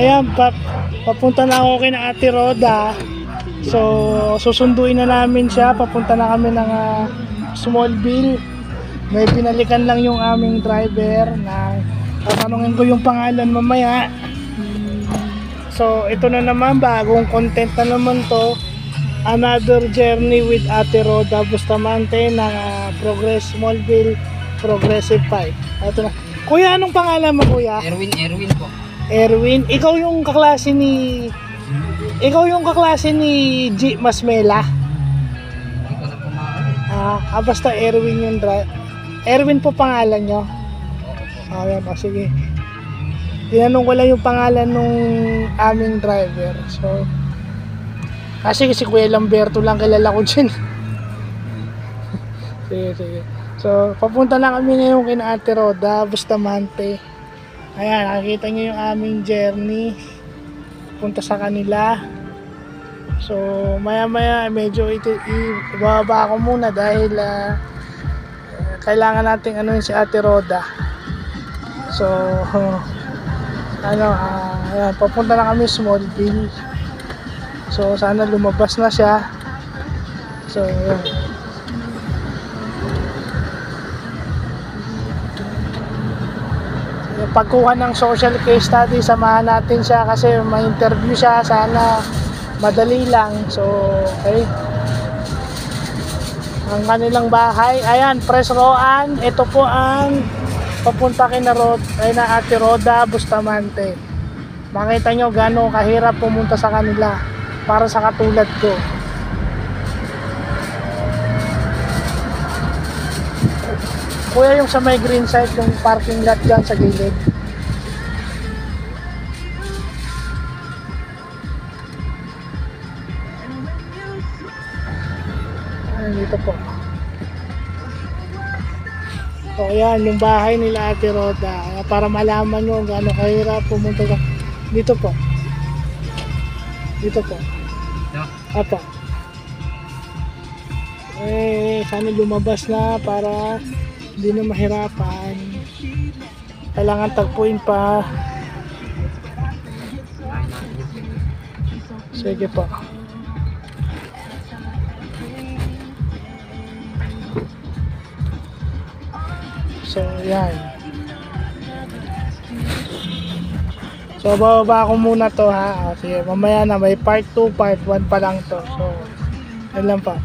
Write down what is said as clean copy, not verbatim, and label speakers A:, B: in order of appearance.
A: ayan, papunta na ako kay na Ate Roda. So, susunduin na namin siya. Papunta na kami ng Smallville. May binalikan lang yung aming driver na tatanungin ko yung pangalan mamaya. So, ito na naman, bagong content na naman to. Another journey with Ate Roda Bustamante ng Progress Smallville Progressive 5. Ito na. Kuya, anong pangalan mo, kuya?
B: Erwin po.
A: Erwin, ikaw yung kaklase ni G Masmela?
B: Hindi ko na pumakas.
A: Basta Erwin yung Erwin po pangalan nyo? Ayan, sige. Tinanong ko lang yung pangalan nung aming driver. So, kasi si Kuya Lamberto lang kilala ko dyan. Sige. So, papunta na kami ngayon kina Ate Roda Bustamante. Ayan, nakikita nyo yung aming journey punta sa kanila. So, maya medyo ibababa ako muna dahil kailangan nating ano si Ate Roda. So, ayan, papunta na kami Smallville. So, sana lumabas na siya. So, ayan. Pagkuha ng social case study, samahan natin siya kasi may interview siya. Sana madali lang. So, okay. Ang kanilang bahay, ayan, Press Roan. Ito po ang papunta kay na Ate Roda Bustamante. Makita nyo gano'ng kahirap pumunta sa kanila para sa katulad ko. Kuya, yung sa may green side, yung parking lot dyan sa gilid. Ayan, dito po. So, ayan, yung bahay nila Ate Roda. Para malaman nyo gano'ng kahirap pumunta sa... Dito po. Dito po. Apo. Sana lumabas na para hindi na mahirapan. Kailangan tagpuin pa. Sige po. So, yan. So, bababa ko muna to ha. Sige, mamaya na may part 2, part 1 pa lang to. So, yan lang pa.